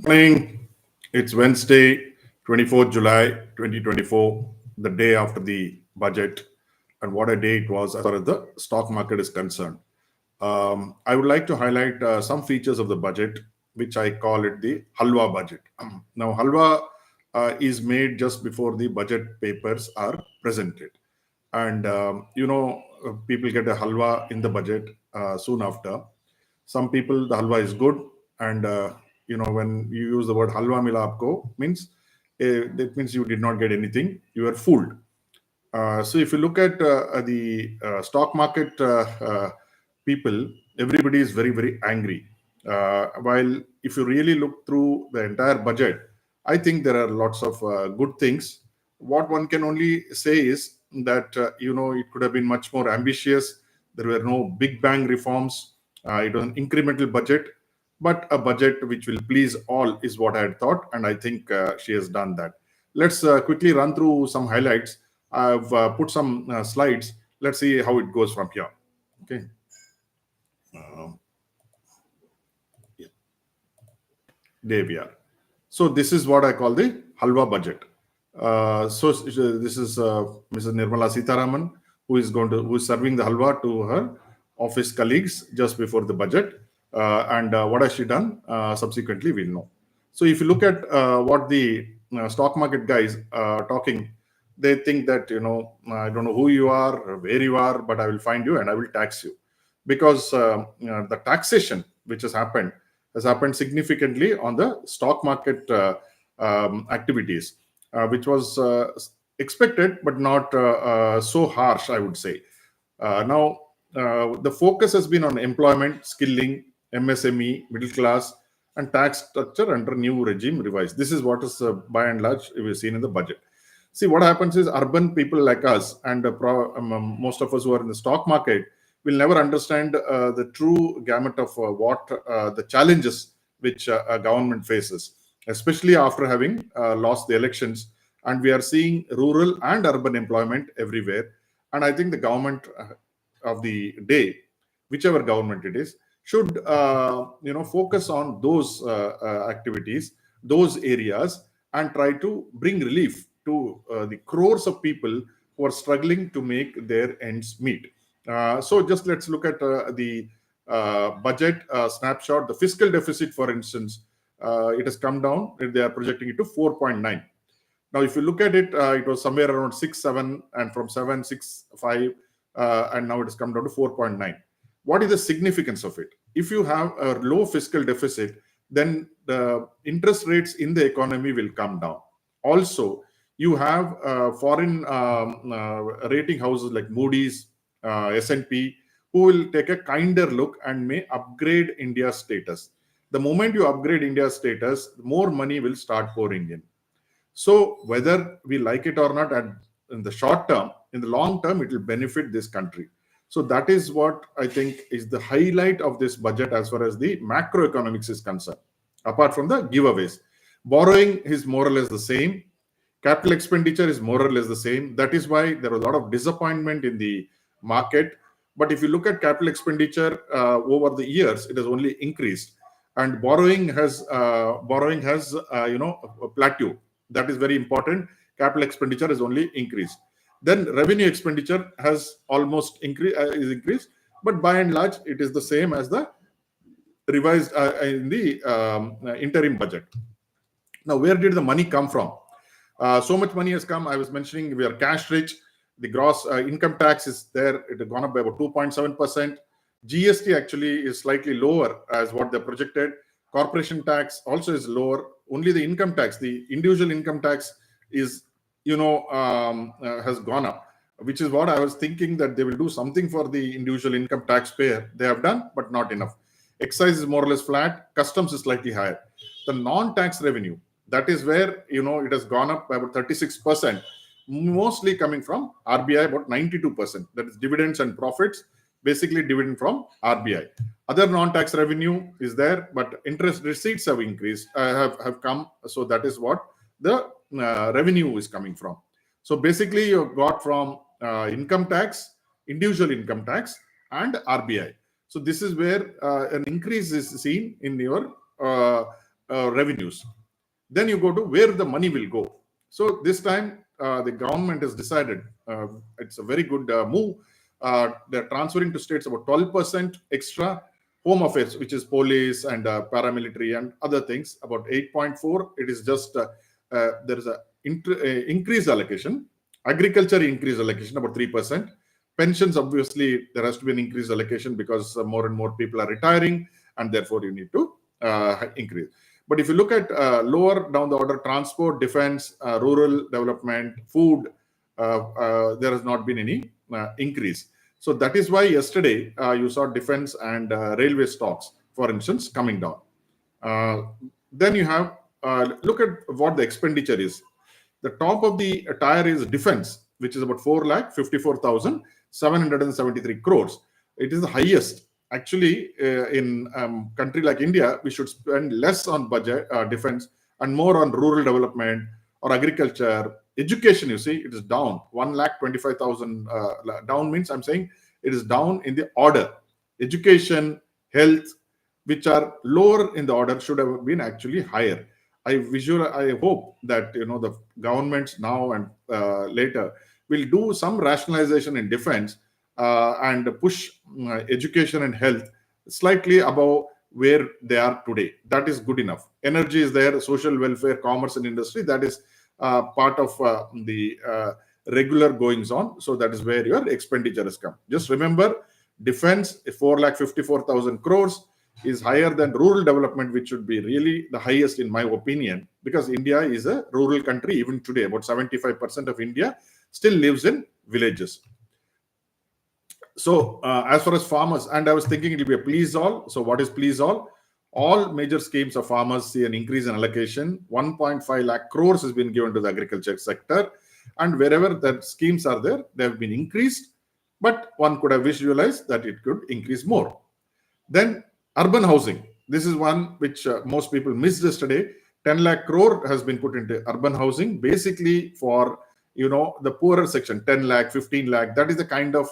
Morning. It's Wednesday, 24th July 2024, the day after the budget. And what a day it was as far as the stock market is concerned. I would like to highlight some features of the budget, which I call it the Halwa budget. Now, Halwa is made just before the budget papers are presented. And, people get a halwa in the budget soon after. Some people, the halwa is good. And, when you use the word halwa mila aapko, means that means you did not get anything. You were fooled. So if you look at the stock market people, everybody is very, very angry. While if you really look through the entire budget, I think there are lots of good things. What one can only say is that, it could have been much more ambitious. There were no big bang reforms. It was an incremental budget, but a budget which will please all is what I had thought. And I think she has done that. Let's quickly run through some highlights. I've put some slides. Let's see how it goes from here. Okay. Yeah. There we are. So this is what I call the Halwa budget. So this is Mrs. Nirmala Sitharaman, who is serving the halwa to her office colleagues just before the budget. And what has she done? Subsequently, we'll know. So if you look at what the stock market guys are talking, they think that, I don't know who you are, or where you are, but I will find you and I will tax you. Because the taxation which has happened significantly on the stock market activities, which was expected, but not so harsh, I would say. Now, the focus has been on employment, skilling, MSME, middle class, and tax structure under new regime revised. This is what is by and large we've seen in the budget. See, what happens is urban people like us and most of us who are in the stock market will never understand the true gamut of what the challenges which a government faces, especially after having lost the elections. And we are seeing rural and urban employment everywhere. And I think the government of the day, whichever government it is, should focus on those activities, those areas, and try to bring relief to the crores of people who are struggling to make their ends meet. So just let's look at the budget snapshot. The fiscal deficit, for instance, it has come down. They are projecting it to 4.9. Now, if you look at it, it was somewhere around 6.7, and from 7.65, and now it has come down to 4.9. What is the significance of it? If you have a low fiscal deficit, then the interest rates in the economy will come down. Also, you have foreign rating houses like Moody's, S&P, who will take a kinder look and may upgrade India's status. The moment you upgrade India's status, more money will start pouring in. So whether we like it or not, in the short term, in the long term, it will benefit this country. So that is what I think is the highlight of this budget as far as the macroeconomics is concerned, apart from the giveaways. Borrowing is more or less the same. Capital expenditure is more or less the same. That is why there was a lot of disappointment in the market. But if you look at capital expenditure over the years, it has only increased, and borrowing has plateaued. That is very important. Capital expenditure has only increased. Then revenue expenditure has almost increased, but by and large, it is the same as the revised in the interim budget. Now, where did the money come from? So much money has come. I was mentioning we are cash rich. The gross income tax is there. It has gone up by about 2.7%. GST actually is slightly lower as what they projected. Corporation tax also is lower. Only the income tax, the individual income tax, is has gone up, which is what I was thinking, that they will do something for the individual income taxpayer. They have done, but not enough. Excise is more or less flat. Customs is slightly higher. The non-tax revenue, that is where it has gone up by about 36%, mostly coming from RBI, about 92%. That is dividends and profits, basically dividend from RBI. Other non-tax revenue is there, but interest receipts have increased, have come. So that is what the revenue is coming from. So basically, you got from income tax, individual income tax, and RBI. So this is where an increase is seen in your revenues. Then you go to where the money will go. So this time the government has decided, it's a very good move. They're transferring to states about 12% extra. Home affairs, which is police and paramilitary and other things, about 8.4. It is just there is a increased allocation. Agriculture increased allocation about 3%. Pensions, obviously, there has to be an increased allocation because more and more people are retiring, and therefore you need to increase. But if you look at lower down the order, transport, defense, rural development, food, there has not been any increase. So that is why yesterday you saw defense and railway stocks, for instance, coming down. Then you have, look at what the expenditure is. The top of the tier is defense, which is about 4,54,773 crores. It is the highest. Actually, in country like India, we should spend less on budget defense and more on rural development or agriculture. Education, you see, it is down 1,25,000. Down means I'm saying it is down in the order. Education, health, which are lower in the order, should have been actually higher. I hope that the governments now and later will do some rationalization in defense and push education and health slightly above where they are today. That is good enough. Energy is there, social welfare, commerce and industry, that is part of the regular goings on. So that is where your expenditure has come. Just remember, defense, 4,54,000 crores is higher than rural development, which should be really the highest in my opinion, because India is a rural country. Even today, about 75% of India still lives in villages. So as far as farmers, and I was thinking it will be a please all. So what is please all? All major schemes of farmers see an increase in allocation. 1.5 lakh crores has been given to the agriculture sector, and wherever the schemes are there, they have been increased, but one could have visualized that it could increase more. Then urban housing. This is one which most people missed yesterday. 10 lakh crore has been put into urban housing, basically for the poorer section. 10 lakh, 15 lakh. That is the kind of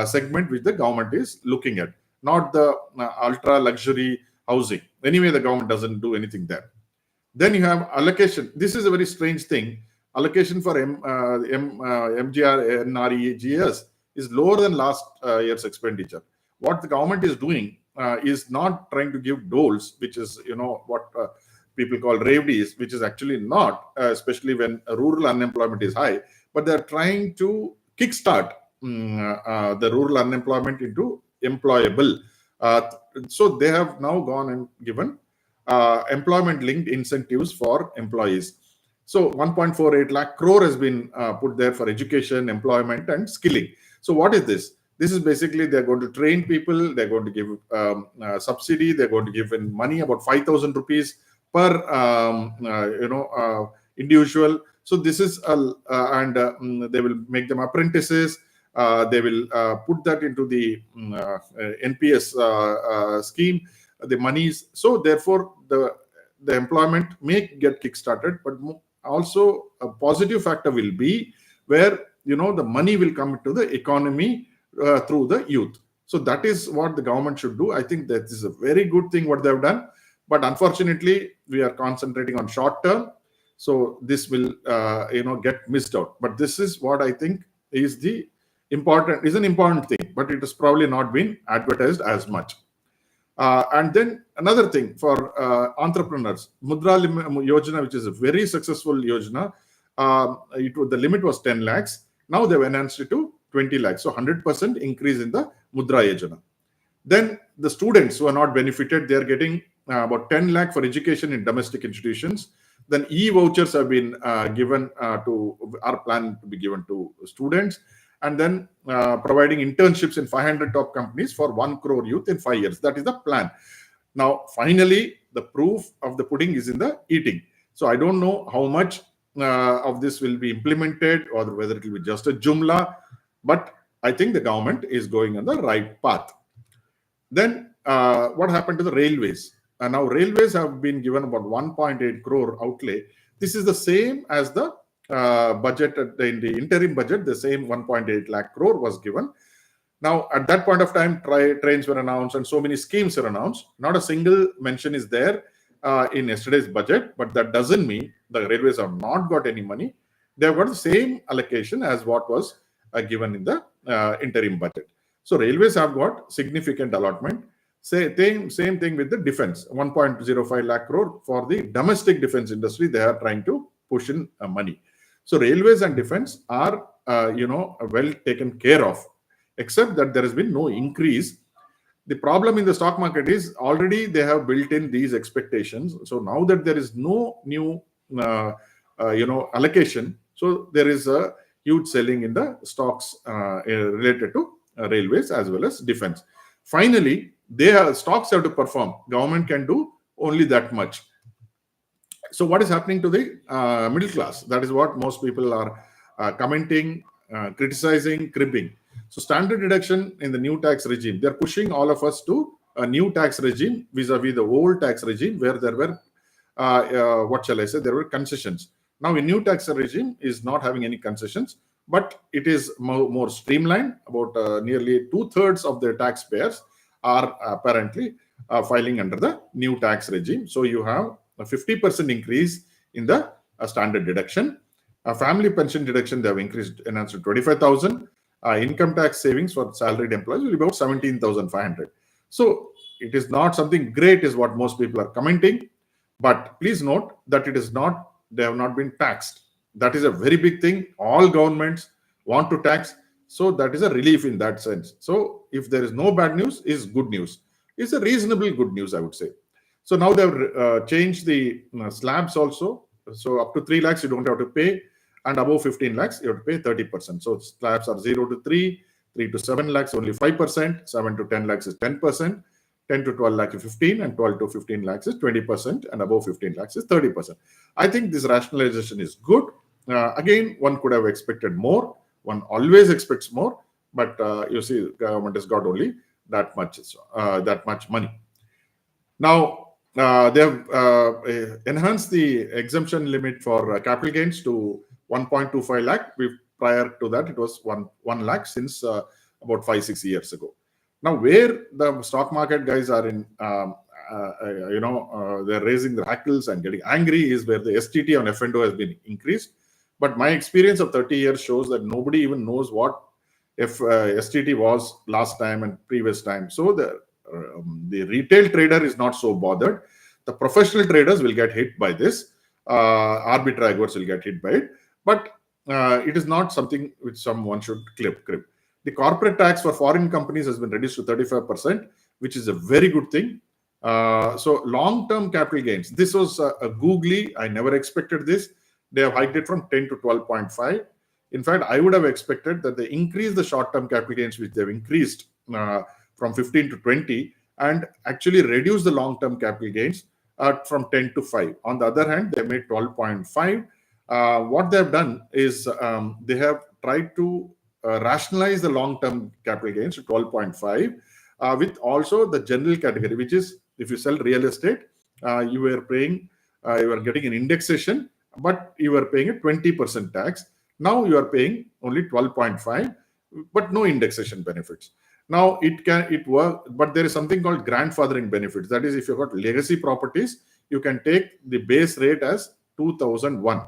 segment which the government is looking at, not the ultra luxury housing. Anyway, the government doesn't do anything there. Then you have allocation. This is a very strange thing. Allocation for MGR, NREGS is lower than last year's expenditure. What the government is doing is not trying to give doles, which is what people call ravedes, which is actually not, especially when rural unemployment is high, but they're trying to kickstart the rural unemployment into employable. So they have now gone and given employment linked incentives for employees. So 1.48 lakh crore has been put there for education, employment and skilling. So what is this? This is basically they're going to train people, they're going to give subsidy, they're going to give in money about 5,000 rupees per individual. So this is and they will make them apprentices. They will put that into the NPS scheme, the monies. So therefore, the employment may get kickstarted, but also a positive factor will be where the money will come into the economy through the youth. So that is what the government should do. I think that is a very good thing what they have done. But unfortunately, we are concentrating on short term. So this will get missed out. But this is what I think is an important thing, but it has probably not been advertised as much. And then another thing for entrepreneurs, Mudra Yojana, which is a very successful Yojana, the limit was 10 lakhs. Now they've enhanced it to 20 lakhs. So 100% increase in the Mudra Yojana. Then the students who are not benefited, they are getting about 10 lakh for education in domestic institutions. Then e-vouchers have been given are planned to be given to students. And then providing internships in 500 top companies for 1 crore youth in 5 years. That is the plan. Now, finally, the proof of the pudding is in the eating. So I don't know how much of this will be implemented or whether it will be just a jumla, but I think the government is going on the right path. Then what happened to the railways? Now railways have been given about 1.8 crore outlay. This is the same as the budget in the interim budget. The same 1.8 lakh crore was given. Now at that point of time, trains were announced and so many schemes were announced. Not a single mention is there in yesterday's budget, but that doesn't mean the railways have not got any money. They have got the same allocation as what was given in the interim budget. So railways have got significant allotment. Same thing with the defense, 1.05 lakh crore for the domestic defense industry. They are trying to push in money. So railways and defense are well taken care of, except that there has been no increase. The problem in the stock market is already they have built in these expectations. So now that there is no new allocation, so there is a huge selling in the stocks related to railways as well as defense. Finally, stocks have to perform. Government can do only that much. So what is happening to the middle class? That is what most people are commenting, criticizing, cribbing. So standard deduction in the new tax regime, they're pushing all of us to a new tax regime vis-a-vis the old tax regime where there were, there were concessions. Now, a new tax regime is not having any concessions, but it is more streamlined. About nearly 2/3 of the taxpayers are apparently filing under the new tax regime. So you have a 50% increase in the standard deduction. Family pension deduction, they have enhanced to 25,000. Income tax savings for salaried employees will be about 17,500. So it is not something great, is what most people are commenting. But please note that they have not been taxed. That is a very big thing. All governments want to tax. So that is a relief in that sense. So if there is no bad news, is good news. It's a reasonable good news, I would say. So now they have changed the slabs also. So up to 3 lakhs, you don't have to pay. And above 15 lakhs, you have to pay 30%. So slabs are 0 to 3, 3 to 7 lakhs, only 5%, 7 to 10 lakhs is 10%, 10 to 12 lakhs is 15, and 12 to 15 lakhs is 20%, and above 15 lakhs is 30%. I think this rationalization is good. Again, one could have expected more. One always expects more, but you see, government has got only that much money. Now, they have enhanced the exemption limit for capital gains to 1.25 lakh. Prior to that, it was 1 lakh since about 5-6 years ago. Now, where the stock market guys are in, they're raising their hackles and getting angry is where the STT on F&O has been increased. But my experience of 30 years shows that nobody even knows what STT was last time and previous time. So the retail trader is not so bothered. The professional traders will get hit by this. Arbitrageurs will get hit by it. But it is not something which someone should crib. The corporate tax for foreign companies has been reduced to 35%, which is a very good thing. So long-term capital gains. This was a googly. I never expected this. They have hiked it from 10 to 12.5. In fact, I would have expected that they increase the short-term capital gains, which they've increased from 15 to 20, and actually reduce the long-term capital gains from 10 to 5. On the other hand, they made 12.5. What they have done is they have tried to rationalize the long-term capital gains to 12.5 with also the general category, which is if you sell real estate, you are getting an indexation, but you are paying a 20% tax. Now you are paying only 12.5, but no indexation benefits. Now it work, but there is something called grandfathering benefits. That is, if you've got legacy properties, you can take the base rate as 2001.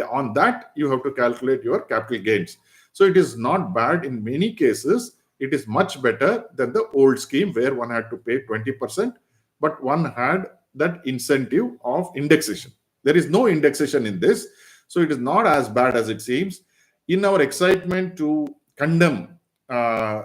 On that, you have to calculate your capital gains. So it is not bad in many cases. It is much better than the old scheme where one had to pay 20%, but one had that incentive of indexation. There is no indexation in this. So it is not as bad as it seems. In our excitement to condemn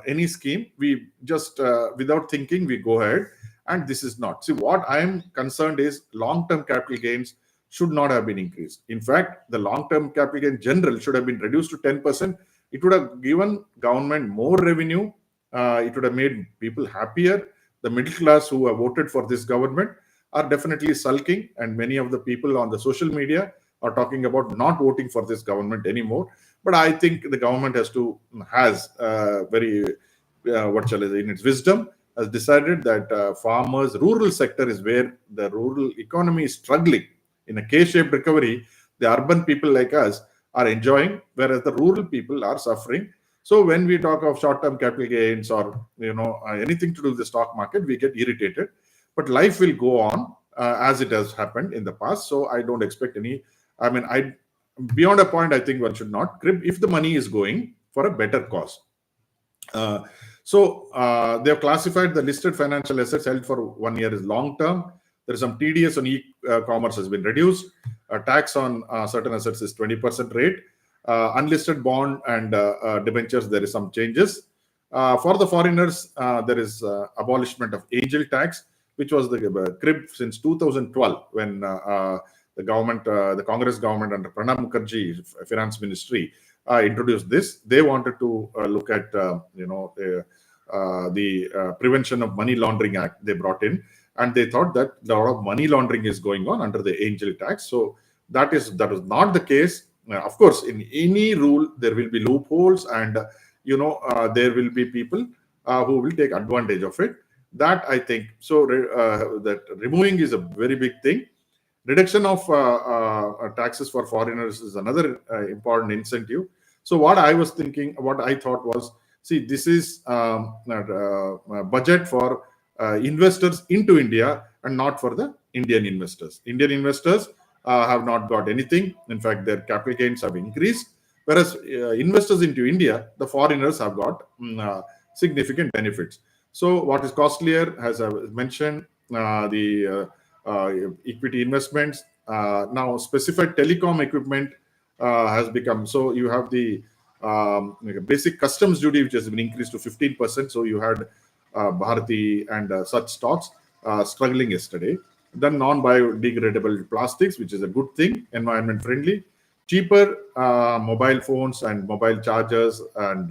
any scheme, we just, without thinking, we go ahead. And this is not. See, what I am concerned is long-term capital gains should not have been increased. In fact, the long-term capital gain general should have been reduced to 10%. It would have given government more revenue. It would have made people happier. The middle class who have voted for this government are definitely sulking, and many of the people on the social media are talking about not voting for this government anymore. But I think the government has very, in its wisdom, has decided that farmers, rural sector is where the rural economy is struggling. In a K-shaped recovery, the urban people like us are enjoying, whereas the rural people are suffering. So when we talk of short-term capital gains or anything to do with the stock market, we get irritated. But life will go on. as it has happened in the past. So I don't expect any. I mean, I beyond a point, I think one should not crib if the money is going for a better cause. They have classified the listed financial assets held for 1 year as long term. There is some TDS on e-commerce has been reduced. Tax on certain assets is 20% rate. Unlisted bond and debentures, there is some changes. For the foreigners, there is abolishment of angel tax, which was the crib since 2012 when the government, the Congress government under Pranab Mukherjee Finance Ministry introduced this. They wanted to look at the Prevention of Money Laundering Act they brought in, and they thought that a lot of money laundering is going on under the angel tax. So that is not the case. Of course, in any rule there will be loopholes, and there will be people who will take advantage of it. That I think so. That removing is a very big thing. Reduction of taxes for foreigners is another important incentive. So what I was thinking, what I thought was, see, this is a budget for investors into India and not for the Indian investors. Indian investors have not got anything. In fact, their capital gains have increased. Whereas investors into India, the foreigners have got significant benefits. So what is costlier, as I mentioned, the equity investments. Now, specified telecom equipment has become, so you have the basic customs duty, which has been increased to 15%. So you had Bharati and such stocks struggling yesterday. Then non-biodegradable plastics, which is a good thing, environment friendly. Cheaper mobile phones and mobile chargers, and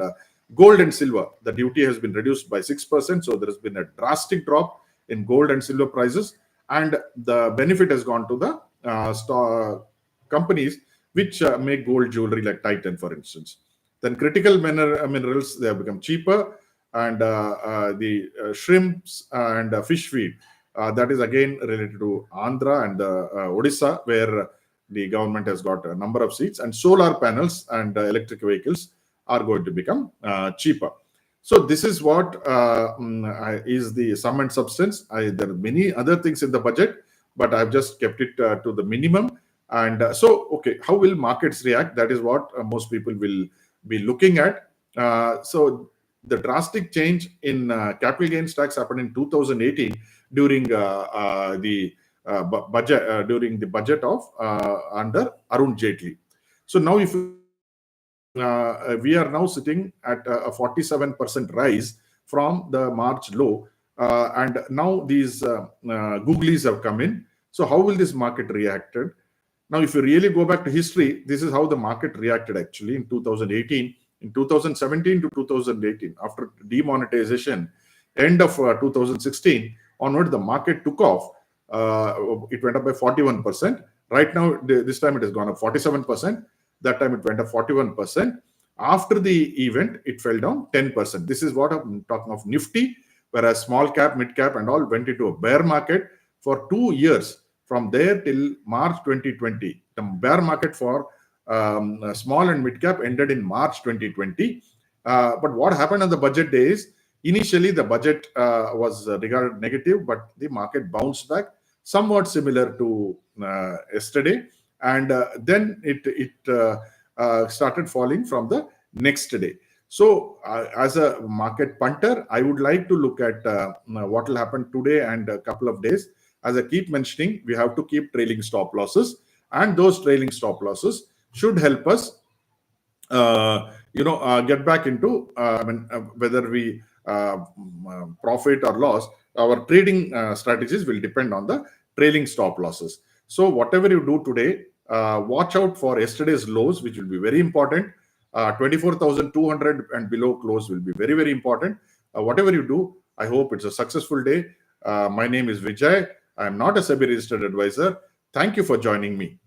gold and silver. The duty has been reduced by 6%. So there has been a drastic drop in gold and silver prices. And the benefit has gone to the companies which make gold jewelry, like Titan, for instance. Then critical minerals, they have become cheaper. And the shrimps and fish feed, that is again related to Andhra and Odisha, where the government has got a number of seats. And solar panels and electric vehicles are going to become cheaper. So this is what is the sum and substance. There are many other things in the budget, but I've just kept it to the minimum. And okay, how will markets react? That is what most people will be looking at. So the drastic change in capital gains tax happened in 2018 during the budget during the budget of under Arun Jaitley. So now, if we are now sitting at a 47% rise from the March low, and now these googlies have come in. So how will this market reacted? Now, if you really go back to history, this is how the market reacted actually in 2018. In 2017 to 2018, after demonetization, end of 2016 onward, the market took off. It went up by 41%. Right now, this time it has gone up 47%. That time it went up 41%. After the event, it fell down 10%. This is what I'm talking of Nifty, whereas small cap, mid cap, and all went into a bear market for 2 years. From there till March 2020, the bear market for small and mid cap ended in March 2020. But what happened on the budget days? Initially, the budget was regarded negative, but the market bounced back, somewhat similar to yesterday. And then it started falling from the next day. So as a market punter, I would like to look at what will happen today and a couple of days. As I keep mentioning, we have to keep trailing stop losses, and those trailing stop losses should help us get back into whether we profit or loss. Our trading strategies will depend on the trailing stop losses. So whatever you do today, watch out for yesterday's lows, which will be very important. 24,200 and below close will be very, very important. Whatever you do, I hope it's a successful day. My name is Vijay. I am not a SEBI registered advisor. Thank you for joining me.